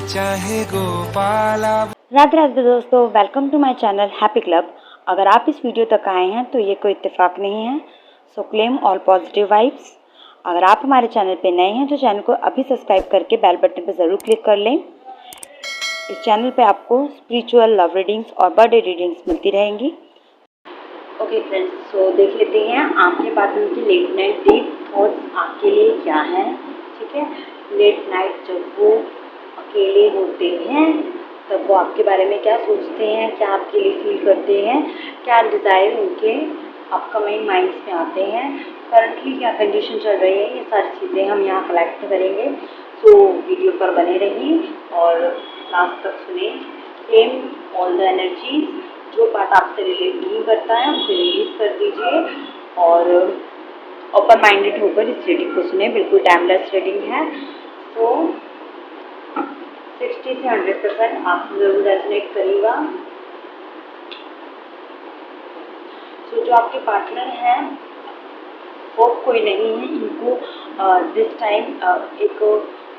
चाहे गोपाला। राधे राधे दोस्तों, welcome to my channel happy club. अगर आप इस वीडियो तक आए हैं तो ये कोई इत्तेफाक नहीं है। सो क्लेम ऑल पॉजिटिव वाइब्स। अगर आप हमारे चैनल पे नए हैं तो चैनल को अभी सब्सक्राइब करके बेल बटन पर ज़रूर क्लिक कर लें। इस चैनल पे आपको स्पिरिचुअल, लव रीडिंग्स और बर्थडे रीडिंग्स मिलती रहेंगी। ओके फ्रेंड्स, सो देख लेते हैं आपके पार्टनर की लेट नाइट डीप थॉट्स आपके लिए क्या है। ठीक है, लेट नाइट जब वो अकेले होते हैं तब वो आपके बारे में क्या सोचते हैं, क्या आपके लिए फील करते हैं, क्या डिज़ायर उनके अपकमिंग माइंड्स में आते हैं, करंटली क्या कंडीशन चल रही है, ये सारी चीज़ें हम यहाँ कलेक्ट करेंगे। सो वीडियो पर बने रहिए और लास्ट तक सुने। Claim all the energies. जो पार्ट आपसे रिलेट नहीं करता है उसे रिलीज कर दीजिए और ओपन माइंडेड होकर इस रीडिंग को सुने। बिल्कुल टाइमलेस रीडिंग है। तो 60 से 100% आपसे जरूर रेजोनेट करेगा। तो जो आपके पार्टनर हैं वो कोई नहीं है, इनको दिस टाइम एक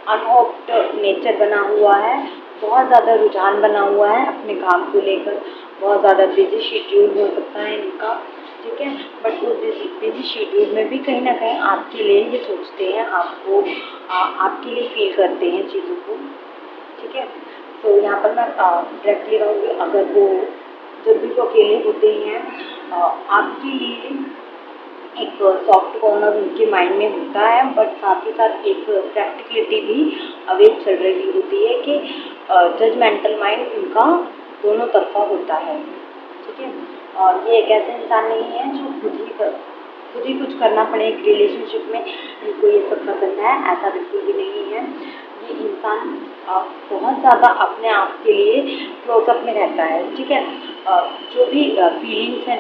अनहोप्ड नेचर बना हुआ है, बहुत ज़्यादा रुझान बना हुआ है अपने काम को लेकर, बहुत ज़्यादा बिजी शेड्यूल हो सकता है इनका। ठीक है, बट उस बिजी शेड्यूल में भी कहीं ना कहीं आपके लिए ये सोचते हैं, आपको आपके लिए फील करते हैं चीज़ों को। ठीक है, तो यहाँ पर मैं डायरेक्टली कहूँगी, अगर वो जब भी वो अकेले होते हैं आपके लिए एक सॉफ्ट कॉर्नर उनके माइंड में होता है, बट साथ ही साथ एक प्रैक्टिकलिटी भी अवेक चल रही होती है कि जजमेंटल माइंड उनका दोनों तरफा होता है। ठीक है, और ये एक ऐसे इंसान नहीं है जो खुद ही कुछ करना पड़े एक रिलेशनशिप में, इनको ये सब पसंद है, ऐसा बिल्कुल भी नहीं है। ये इंसान बहुत ज़्यादा अपने आप के लिए क्लोजअप में रहता है। ठीक है, जो भी फीलिंग्स हैं,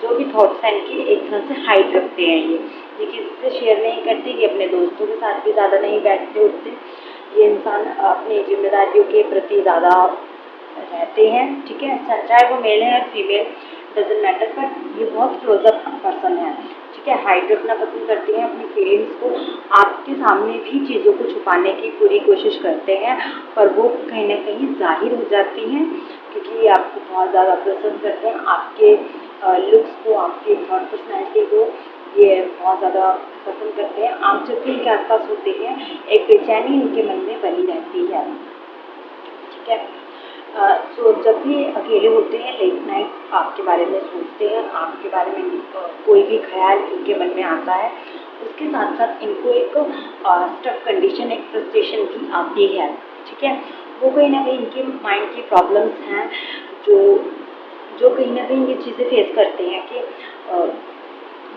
जो भी थॉट्स हैं इनकी, एक तरह से हाइड रखते हैं। ये किसी से शेयर नहीं करते, ये अपने दोस्तों के साथ भी ज़्यादा नहीं बैठते उठते। ये इंसान अपनी जिम्मेदारियों के प्रति ज़्यादा रहते हैं। ठीक है, चाहे वो मेल है या फीमेल डजेंट मैटर, बट ये बहुत क्लोजअप पर्सन है। ठीक है, हाइड रखना पसंद करते हैं अपनी फीलिंग्स को, आपके सामने भी चीज़ों को छुपाने की पूरी कोशिश करते हैं, पर वो कहीं ना कहीं जाहिर हो जाती हैं क्योंकि ये आपको बहुत ज़्यादा पसंद करते हैं। आपके लुक्स को, आपकी थॉट पर्सनैलिटी को ये बहुत ज़्यादा पसंद करते हैं। आप जब भी इनके आसपास होते हैं एक बेचैनी इनके मन में बनी रहती है। ठीक है, तो जब भी अकेले होते हैं लेट नाइट आपके बारे में सोचते हैं, आपके बारे में कोई भी ख्याल इनके मन में आता है, उसके साथ साथ इनको एक स्टक कंडीशन, एक फ्रस्ट्रेशन भी आती है। ठीक है, वो कहीं ना कहीं इनके माइंड की प्रॉब्लम्स हैं जो जो कहीं ना कहीं ये चीज़ें फेस करते हैं कि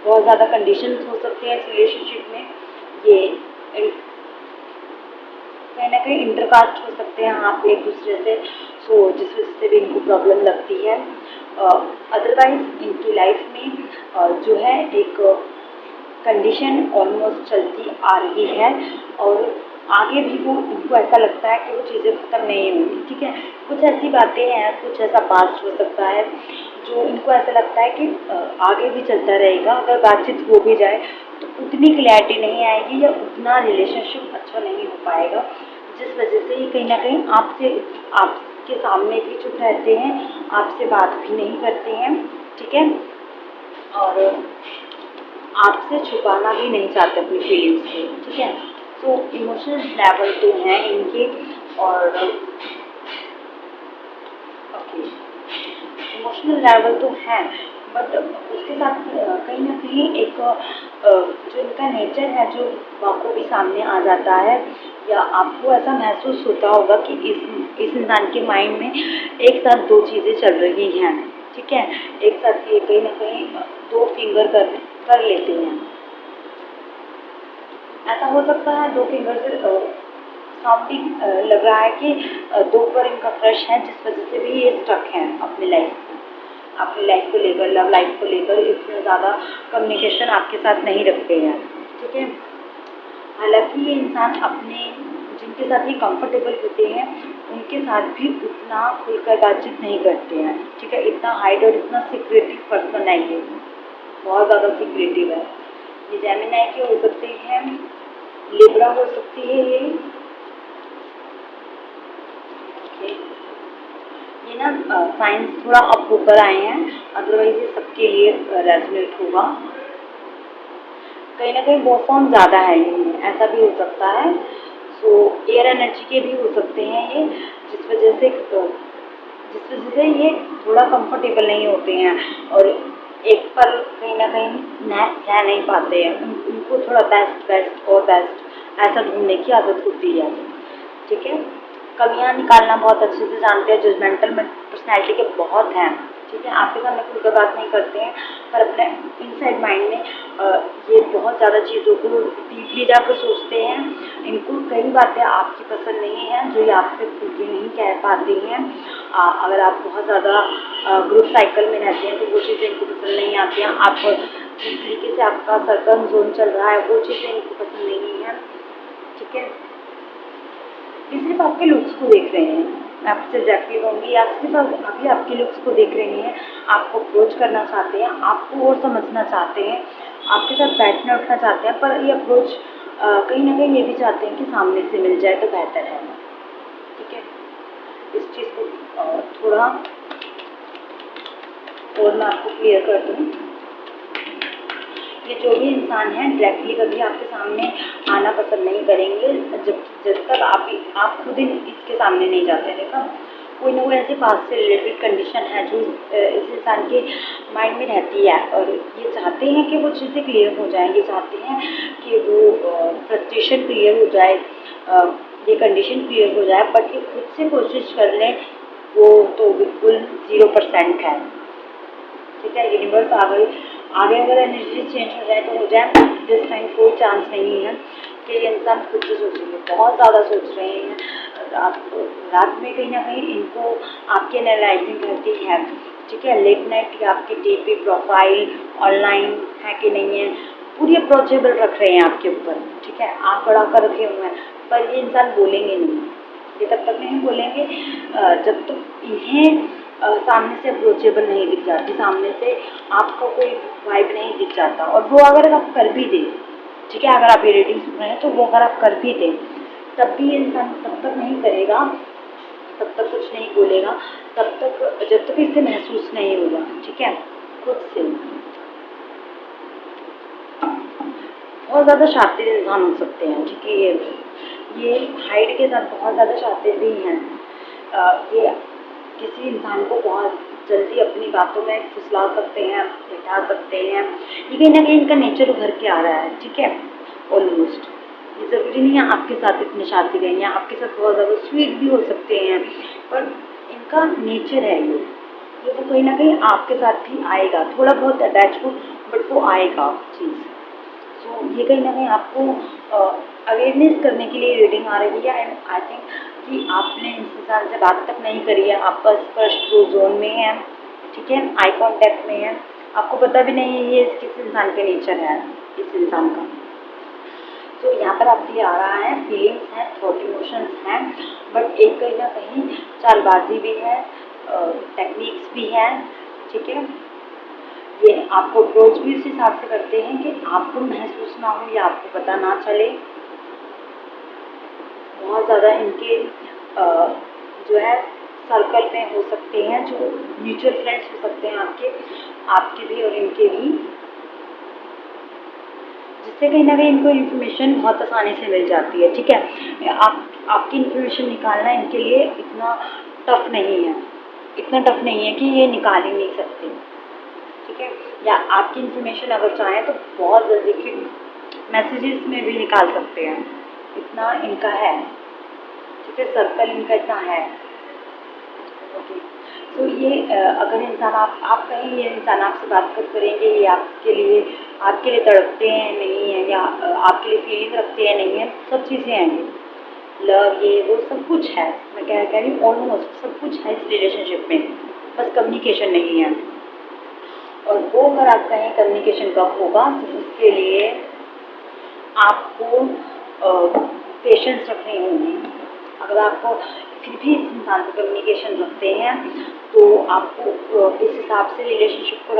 बहुत ज़्यादा कंडीशंस हो सकते हैं इस रिलेशनशिप में, ये कहीं ना कहीं इंटरकास्ट हो सकते हैं आप एक दूसरे से, सो जिस वजह से भी इनको प्रॉब्लम लगती है। अदरवाइज इनकी लाइफ में जो है एक कंडीशन ऑलमोस्ट चलती आ रही है और आगे भी वो इनको ऐसा लगता है कि वो चीज़ें ख़त्म नहीं होंगी। ठीक है, कुछ ऐसी बातें हैं, कुछ ऐसा पास्ट हो सकता है जो इनको ऐसा लगता है कि आगे भी चलता रहेगा, अगर बातचीत हो भी जाए तो उतनी क्लैरिटी नहीं आएगी या उतना रिलेशनशिप अच्छा नहीं हो पाएगा, जिस वजह से ये कहीं ना कहीं आपके सामने भी चुप रहते हैं, आपसे बात भी नहीं करते हैं। ठीक है, और आपसे छुपाना भी नहीं चाहते अपनी फीलिंग्स को। ठीक है, तो इमोशनल लेवल तो हैं इनके, और ओके, इमोशनल लेवल तो है, बट उसके साथ कहीं ना कहीं एक जो इनका नेचर है जो आपको भी सामने आ जाता है, या आपको ऐसा महसूस होता होगा कि इस इंसान के माइंड में एक साथ दो चीज़ें चल रही हैं। ठीक है, एक साथ ये कहीं ना कहीं दो फिंगर कर लेते हैं। ऐसा हो सकता है दो फिंगर से साउंडिंग लग रहा है कि दो पर इनका क्रश है, जिस वजह से भी ये स्टक हैं अपनी लाइफ को लेकर, लव लाइफ को लेकर इतना ज़्यादा कम्युनिकेशन आपके साथ नहीं रखते हैं। ठीक है, हालांकि ये इंसान अपने जिनके साथ ये कंफर्टेबल होते हैं उनके साथ भी उतना खुलकर बातचीत नहीं करते हैं। ठीक है, इतना हाइड और इतना सिक्रेटिव पर्सन है ये, बहुत ज़्यादा सिक्रेटिव है। ये जेमिनी के हो सकते हैं, लिब्रा हो सकती है ये, साइंस थोड़ा अप होकर आए हैं, अदरवाइज ये सबके लिए रेजोनेट होगा। कहीं ना कहीं बहुत फॉर्म ज़्यादा है ये, ऐसा भी हो सकता है। सो एयर एनर्जी के भी हो सकते हैं ये, जिस वजह से ये थोड़ा कंफर्टेबल नहीं होते हैं और एक पर कहीं ना कहीं रह नहीं पाते हैं। उनको थोड़ा बेस्ट ऐसा ढूंढने की आदत होती है। ठीक है, कमियां निकालना बहुत अच्छे से जानते हैं, जजमेंटल पर्सनैलिटी के बहुत हैं। ठीक है, आपके सामने खुलकर बात नहीं करते हैं, पर अपने इनसाइड माइंड में ये बहुत ज़्यादा चीज़ों को डीपली जाकर सोचते हैं। इनको कई बातें आपकी पसंद नहीं हैं जो ये आपसे खुल के नहीं कह पाते हैं। अगर आप बहुत ज़्यादा ग्रुप साइकिल में रहते हैं तो वो चीज़ें इनको पसंद नहीं आती हैं। आप जिस तरीके से आपका सर्कल जोन चल रहा है वो चीज़ें इनको पसंद नहीं है। ठीक है, ये सिर्फ आपके लुक्स को देख रहे हैं, मैं आपसे एग्जैक्टली कहूँगी, या सिर्फ अभी आपके लुक्स को देख रहे हैं, आपको अप्रोच करना चाहते हैं, आपको और समझना चाहते हैं, आपके साथ बैठना उठना चाहते हैं, पर ये अप्रोच कहीं ना कहीं ये भी चाहते हैं कि सामने से मिल जाए तो बेहतर है। ठीक है, इस चीज़ को थोड़ा और मैं आपको क्लियर कर दूँ। ये जो भी इंसान है डायरेक्टली कभी आपके सामने आना पसंद नहीं करेंगे जब तक आप खुद इसके सामने नहीं जाते। देखा, कोई ना कोई ऐसे पास से रिलेटेड कंडीशन है जो इस इंसान के माइंड में रहती है और ये चाहते हैं कि वो चीज़ें क्लियर हो जाएं, ये चाहते हैं कि वो फ्रस्ट्रेशन क्लियर हो जाए, ये कंडीशन क्लियर हो जाए, बट ये खुद से कोशिश कर लें वो तो बिल्कुल 0% है। ठीक है, यूनिवर्स आगे अगर एनर्जी चेंज हो जाए तो हो जाए, दिस टाइम कोई चांस नहीं है कि ये इंसान खुद से सोचेंगे, बहुत ज़्यादा सोच रहे हैं। रात में कहीं ना कहीं इनको आपकी एनालाइजिंग रहती है। ठीक है, लेट नाइट या आपकी डीपी प्रोफाइल ऑनलाइन है कि नहीं है, पूरी अप्रोचेबल रख रहे हैं आपके ऊपर। ठीक है, आँख बढ़ा कर रखे हुए हैं, पर ये इंसान बोलेंगे नहीं। ये तब तक नहीं बोलेंगे जब तक इन्हें सामने से अप्रोचेबल नहीं दिख जाती, सामने से आपको कोई वाइब नहीं दिख जाता। और वो अगर आप कर भी दें, ठीक है, अगर आप ये रीडिंग सुन रहे हैं तो वो अगर आप कर भी दें तब भी इंसान तब तक नहीं करेगा, तब तक कुछ नहीं बोलेगा, तब तक जब तक इसे महसूस नहीं होगा। ठीक है, खुद से बहुत ज़्यादा शातिर इंसान हो सकते हैं। ठीक है, ये हाइट के साथ बहुत ज़्यादा शातिर भी हैं। ये किसी इंसान को बहुत जल्दी अपनी बातों में फुसला सकते हैं, बिठा सकते हैं। ये कहीं ना कहीं इनका नेचर उभर के आ रहा है। ठीक है, ऑलमोस्ट ये ज़रूरी नहीं है आपके साथ इतने शातिर हैं या आपके साथ बहुत ज़्यादा स्वीट भी हो सकते हैं, पर इनका नेचर है ये तो कहीं ना कहीं आपके साथ भी आएगा, थोड़ा बहुत अटैच हो बट वो आएगा चीज़। सो ये कहीं ना कहीं आपको अवेयरनेस करने के लिए रीडिंग आ रही है। एंड आई थिंक कि आपने इस इंसान से बात तक नहीं करी है, आपका स्पर्श जो जोन में है। ठीक है, आई कांटेक्ट में है, आपको पता भी नहीं है ये किस इंसान के नेचर है इस इंसान का। तो यहाँ पर आपके लिए आ रहा है फीलिंग्स हैं, थॉट इमोशंस हैं, बट एक कहीं ना कहीं चालबाजी भी है, टेक्निक्स भी हैं। ठीक है, ये आपको अप्रोच भी उस हिसाब से करते हैं कि आपको महसूस ना हो या आपको पता ना चले। बहुत ज़्यादा इनके जो है सर्कल में हो सकते हैं, जो म्यूचुअल फ्रेंड्स हो सकते हैं आपके भी और इनके भी, जिससे कहीं ना कहीं इनको इन्फॉर्मेशन बहुत आसानी से मिल जाती है। ठीक है, आपकी इन्फॉर्मेशन निकालना इनके लिए इतना टफ नहीं है, कि ये निकाल ही नहीं सकते। ठीक है, या आपकी इन्फॉर्मेशन अगर चाहें तो बहुत जल्दी के मैसेजेस में भी निकाल सकते हैं, इतना इनका है। ठीक है, सर्कल इनका इतना है। ओके, तो ये अगर इंसान आप कहें ये इंसान आपसे बात करेंगे, ये आपके लिए तड़पते हैं नहीं है, या आपके लिए फीलिंग रखते हैं नहीं है, सब चीज़ें हैं, लव ये वो सब कुछ है। मैं कह रही हूँ ऑलमोस्ट सब कुछ है इस रिलेशनशिप में, बस कम्युनिकेशन नहीं है। और वो अगर आप कहें कम्युनिकेशन कब होगा, तो उसके लिए आपको पेशेंस रखने होंगे। अगर आपको फिर भी इस इंसान से कम्युनिकेशन रखते हैं तो आपको इस हिसाब से रिलेशनशिप को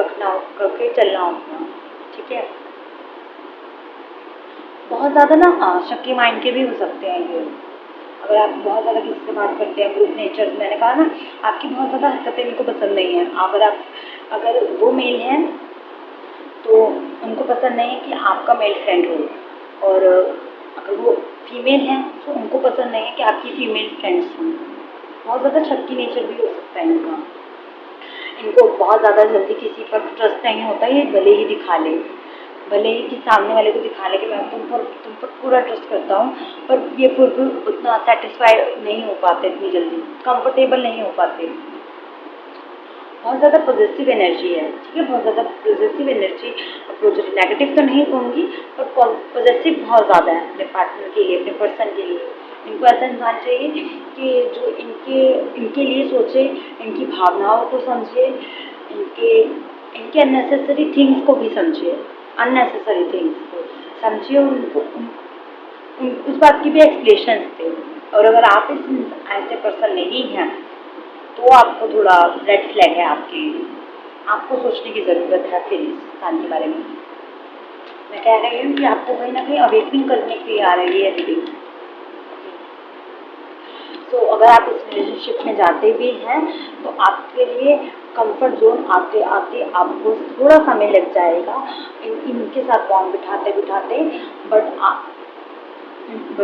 करके चलना होगा। ठीक है, बहुत ज़्यादा ना शक्की माइंड के भी हो सकते हैं ये, अगर आप बहुत ज़्यादा किसी से बात करते हैं, ग्रुप नेचर, मैंने कहा ना आपकी बहुत ज़्यादा हरकतें इनको पसंद नहीं है। अगर वो मेल हैं तो उनको पसंद नहीं है कि आपका मेल फ्रेंड हो, और अगर वो फीमेल हैं तो उनको पसंद नहीं है कि आपकी फीमेल फ्रेंड्स हों। बहुत ज़्यादा शक्की नेचर भी हो सकता है इनका। इनको बहुत ज़्यादा जल्दी किसी पर ट्रस्ट नहीं होता, ये भले ही दिखा ले, भले ही कि सामने वाले को दिखा ले कि मैं तुम पर पूरा ट्रस्ट करता हूँ, पर ये फिर भी उतना सेटिस्फाई नहीं हो पाते, इतनी जल्दी कंफर्टेबल नहीं हो पाते। बहुत ज़्यादा पॉजिटिव एनर्जी है, ठीक है, बहुत ज़्यादा पॉजिटिव एनर्जी, पॉजिटिव नेगेटिव तो नहीं कहूँगी, पर पॉजिटिव बहुत ज़्यादा है अपने पार्टनर के लिए, अपने पर्सन के लिए। इनको ऐसा इंसान चाहिए कि जो इनके लिए सोचे, इनकी भावनाओं को समझे, इनके अननेसेसरी थिंग्स को भी समझे, अननेसेसरी थिंग्स को समझे, और उस बात की भी एक्सप्लेनेशन दे। और अगर आप इस ऐसे पर्सन नहीं हैं तो आपको थोड़ा रेड फ्लैग है आपके लिए, आपको सोचने की ज़रूरत है फिर इस इंसान के बारे में। मैं कह रही हूँ कि आपको कहीं ना कहीं अवेकनिंग करने के लिए आ रही है रीडिंग। तो अगर आप इस रिलेशनशिप में जाते भी हैं तो आपके लिए कंफर्ट जोन आते आते आपको थोड़ा समय लग जाएगा इनके साथ बॉन्ड बिठाते बिठाते, बट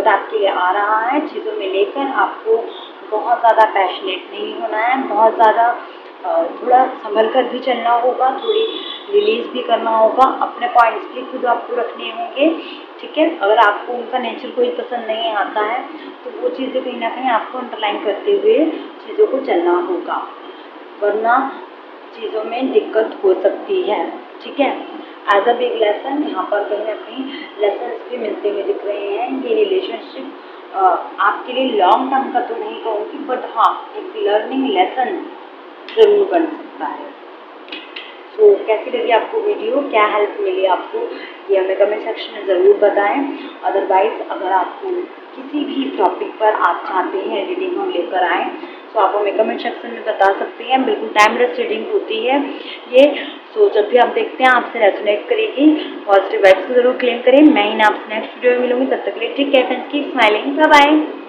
आपके लिए आ रहा है। चीज़ों में लेकर आपको बहुत ज़्यादा पैशनेट नहीं होना है, बहुत ज़्यादा थोड़ा संभल कर भी चलना होगा, थोड़ी रिलीज़ भी करना होगा, अपने पॉइंट्स भी खुद आपको रखने होंगे, ठीक है। अगर आपको उनका नेचर कोई पसंद नहीं आता है तो वो चीज़ें कहीं ना कहीं आपको अंडरलाइन करते हुए चीज़ों को चलना होगा, वरना चीज़ों में दिक्कत हो सकती है, ठीक है। एज अ बिग लेसन यहाँ पर कहीं ना कहीं लेसन्स भी मिलते हुए दिख रहे हैं। ये रिलेशनशिप आपके लिए लॉन्ग टर्म का तो नहीं कहूँगी, बट हाँ एक लर्निंग लेसन ज़रूर बन सकता है। तो कैसी लगी आपको वीडियो, क्या हेल्प मिली आपको, ये हमें कमेंट सेक्शन में ज़रूर बताएं। अदरवाइज़ अगर आपको किसी भी टॉपिक पर आप चाहते हैं रीडिंग हम लेकर आएँ तो आप हमें कमेंट सेक्शन में बता सकते हैं। बिल्कुल टाइमलेस रीडिंग होती है ये, सो जब भी आप देखते हैं आपसे रेजोनेट करेगी, पॉजिटिव वाइब्स को जरूर क्लेम करें। मैं ही आपसे नेक्स्ट वीडियो में मिलूंगी, तब तक के लिए take care friends, keep smiling, bye bye.